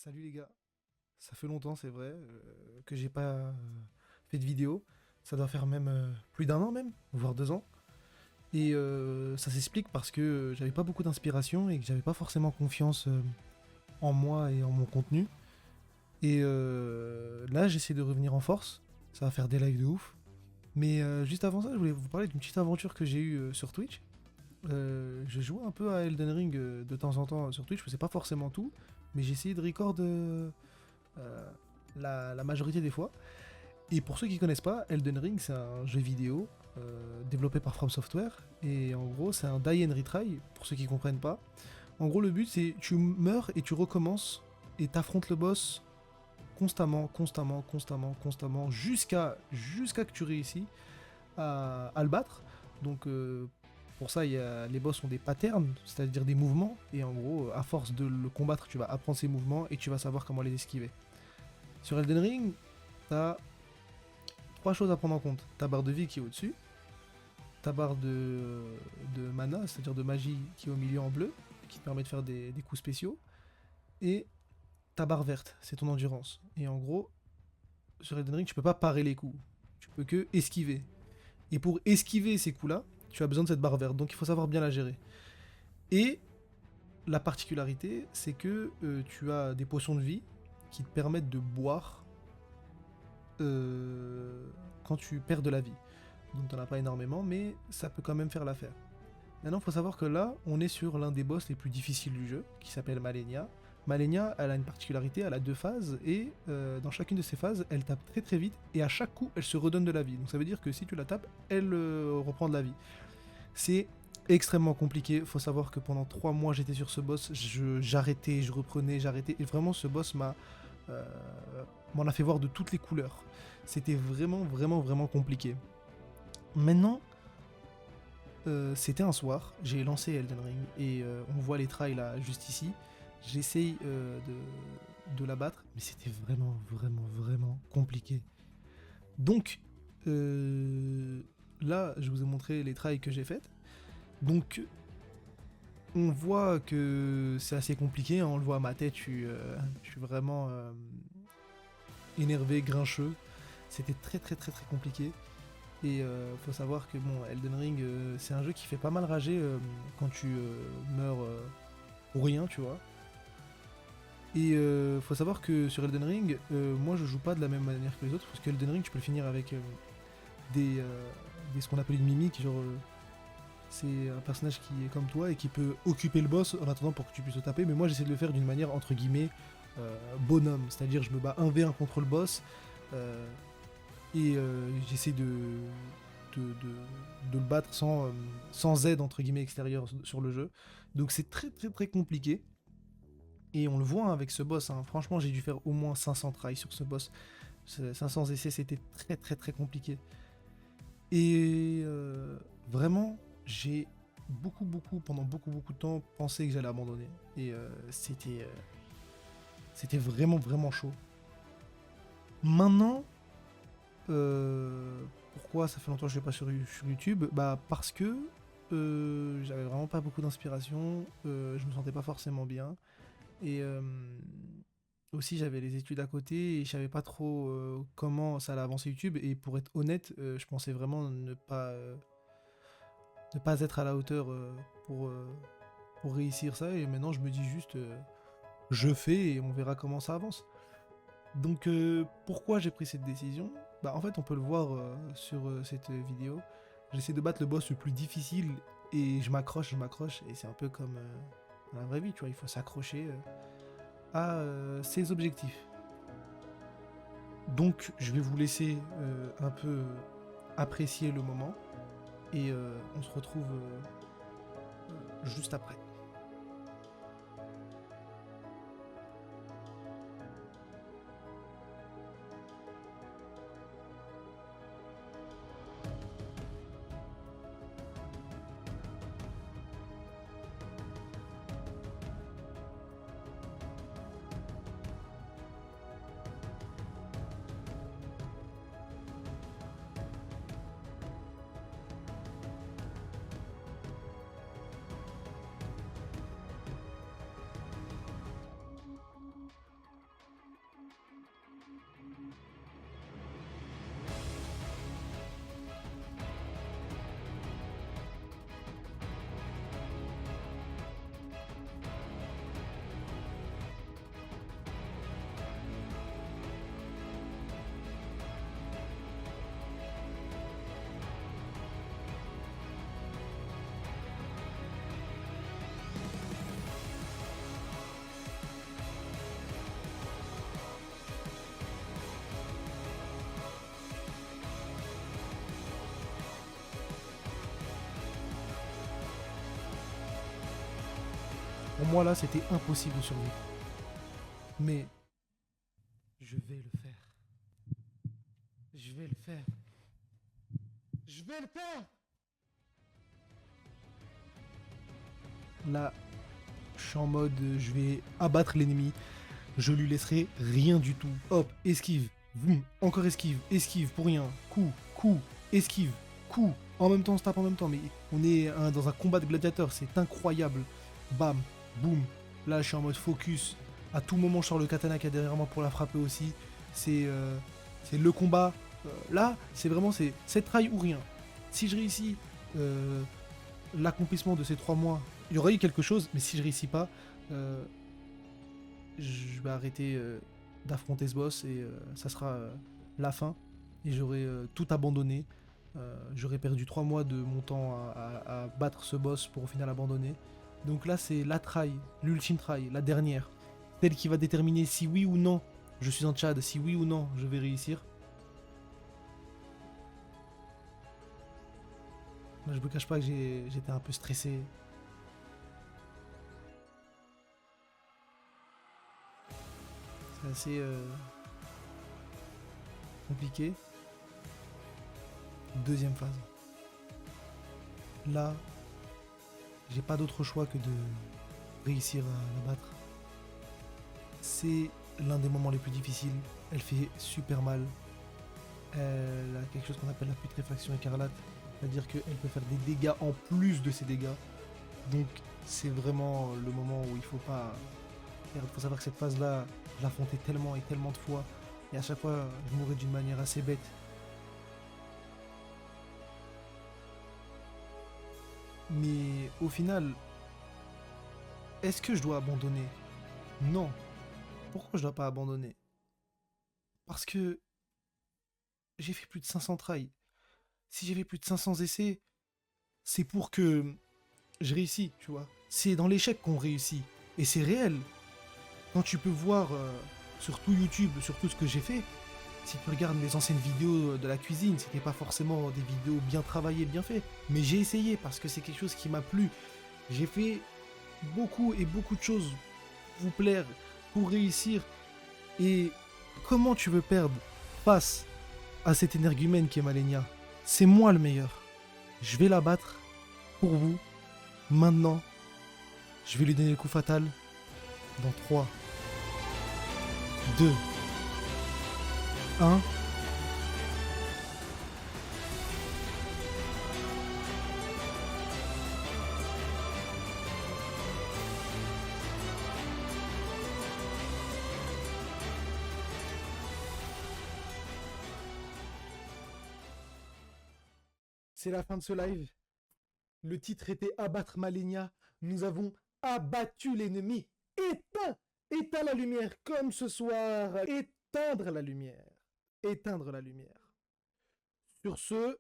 Salut les gars, ça fait longtemps c'est vrai que j'ai pas fait de vidéo. Ça doit faire même plus d'un an même, voire 2 ans. Et ça s'explique parce que j'avais pas beaucoup d'inspiration et que j'avais pas forcément confiance en moi et en mon contenu. Et là j'essaie de revenir en force. Ça va faire des lives de ouf. Mais juste avant ça, je voulais vous parler d'une petite aventure que j'ai eue sur Twitch. Je jouais un peu à Elden Ring de temps en temps sur Twitch, je faisais pas forcément tout, mais j'ai essayé de record euh, la majorité des fois. Et pour ceux qui connaissent pas, Elden Ring c'est un jeu vidéo développé par From Software et en gros c'est un die and retry pour ceux qui comprennent pas. En gros le but c'est tu meurs et tu recommences et t'affrontes le boss constamment jusqu'à que tu réussis à le battre. Donc pour ça les boss ont des patterns, c'est-à-dire des mouvements et en gros à force de le combattre tu vas apprendre ses mouvements et tu vas savoir comment les esquiver. Sur Elden Ring, t'as trois choses à prendre en compte. Ta barre de vie qui est au-dessus, ta barre de mana, c'est-à-dire de magie qui est au milieu en bleu, qui te permet de faire des coups spéciaux, et ta barre verte, c'est ton endurance. Et en gros, sur Elden Ring, tu peux pas parer les coups, tu peux que esquiver. Et pour esquiver ces coups-là, tu as besoin de cette barre verte, donc il faut savoir bien la gérer. Et la particularité, c'est que tu as des potions de vie qui te permettent de boire quand tu perds de la vie. Donc t'en as pas énormément, mais ça peut quand même faire l'affaire. Maintenant, il faut savoir que là, on est sur l'un des boss les plus difficiles du jeu, qui s'appelle Malenia. Malenia, elle a une particularité, elle a deux phases, et dans chacune de ces phases, elle tape très très vite, et à chaque coup, elle se redonne de la vie. Donc ça veut dire que si tu la tapes, elle reprend de la vie. C'est extrêmement compliqué, il faut savoir que pendant 3 mois, j'étais sur ce boss, j'arrêtais, je reprenais, j'arrêtais, et vraiment, ce boss euh, m'en a fait voir de toutes les couleurs. C'était vraiment compliqué. Maintenant, c'était un soir, j'ai lancé Elden Ring et on voit les trails là juste ici. J'essaye de la battre, mais c'était vraiment compliqué. Donc là, je vous ai montré les trails que j'ai faites. Donc on voit que c'est assez compliqué, hein, on le voit à ma tête, je suis vraiment énervé, grincheux. C'était très compliqué. Et faut savoir que bon, Elden Ring, c'est un jeu qui fait pas mal rager quand tu meurs pour rien, tu vois. Et faut savoir que sur Elden Ring, moi je joue pas de la même manière que les autres, parce que Elden Ring, tu peux le finir avec des, euh, ce qu'on appelle une mimique, genre c'est un personnage qui est comme toi et qui peut occuper le boss en attendant pour que tu puisses le taper, mais moi j'essaie de le faire d'une manière entre guillemets bonhomme, c'est-à-dire je me bats 1v1 contre le boss, euh, et j'essaie de le battre sans aide entre guillemets extérieure sur le jeu. Donc c'est très compliqué. Et on le voit hein, avec ce boss, hein. Franchement j'ai dû faire au moins 500 tries sur ce boss. 500 essais c'était très compliqué. Et vraiment j'ai pendant beaucoup de temps pensé que j'allais abandonner. Et c'était vraiment chaud. Maintenant, pourquoi ça fait longtemps que je ne vais pas sur YouTube? Bah parce que j'avais vraiment pas beaucoup d'inspiration, je me sentais pas forcément bien. Et aussi j'avais les études à côté et je savais pas trop comment ça allait avancer YouTube. Et pour être honnête, je pensais vraiment ne pas être à la hauteur pour réussir ça. Et maintenant je me dis juste je fais et on verra comment ça avance. Donc pourquoi j'ai pris cette décision? Bah en fait on peut le voir sur cette vidéo. J'essaie de battre le boss le plus difficile et je m'accroche et c'est un peu comme dans la vraie vie, tu vois, il faut s'accrocher à ses objectifs. Donc je vais vous laisser un peu apprécier le moment et on se retrouve juste après. Pour moi, là, c'était impossible de survivre. Mais je vais le faire. Je vais le faire. Je vais le faire. Là, je suis en mode, je vais abattre l'ennemi. Je lui laisserai rien du tout. Hop, esquive. Boum, encore esquive. Esquive pour rien. Coup, esquive. Coup. En même temps, on se tape en même temps. Mais on est dans un combat de gladiateurs. C'est incroyable. Bam, boum. Là, je suis en mode focus. À tout moment, je sors le katana qui est derrière moi pour la frapper aussi. C'est le combat. Là, c'est vraiment c'est try ou rien. Si je réussis l'accomplissement de ces 3 mois, il y aurait eu quelque chose. Mais si je réussis pas, je vais arrêter d'affronter ce boss et ça sera la fin. Et j'aurai tout abandonné. J'aurais perdu 3 mois de mon temps à battre ce boss pour au final abandonner. Donc là, c'est la try, l'ultime try, la dernière. Celle qui va déterminer si oui ou non je suis en Tchad, si oui ou non je vais réussir. Là, je me cache pas que j'étais un peu stressé. C'est assez compliqué. Deuxième phase. Là, j'ai pas d'autre choix que de réussir à la battre. C'est l'un des moments les plus difficiles. Elle fait super mal. Elle a quelque chose qu'on appelle la putréfaction écarlate. C'est-à-dire qu'elle peut faire des dégâts en plus de ses dégâts. Donc c'est vraiment le moment où il faut pas perdre. Il faut savoir que cette phase-là, je l'affrontais tellement et tellement de fois. Et à chaque fois, je mourais d'une manière assez bête. Mais au final, est-ce que je dois abandonner? Non. Pourquoi je dois pas abandonner? Parce que j'ai fait plus de 500 tries. Si j'ai fait plus de 500 essais, c'est pour que je réussis, tu vois. C'est dans l'échec qu'on réussit. Et c'est réel. Quand tu peux voir sur tout YouTube, sur tout ce que j'ai fait, si tu regardes mes anciennes vidéos de la cuisine, c'était pas forcément des vidéos bien travaillées, bien faites. Mais j'ai essayé parce que c'est quelque chose qui m'a plu. J'ai fait beaucoup et beaucoup de choses pour vous plaire, pour réussir. Et comment tu veux perdre face à cette énergumène qui est Malenia? C'est moi le meilleur. Je vais la battre pour vous. Maintenant, je vais lui donner le coup fatal dans 3, 2, 1. C'est la fin de ce live. Le titre était Abattre Malenia. Nous avons abattu l'ennemi. Éteins! Éteins la lumière comme ce soir. Éteindre la lumière. Éteindre la lumière. Sur ce,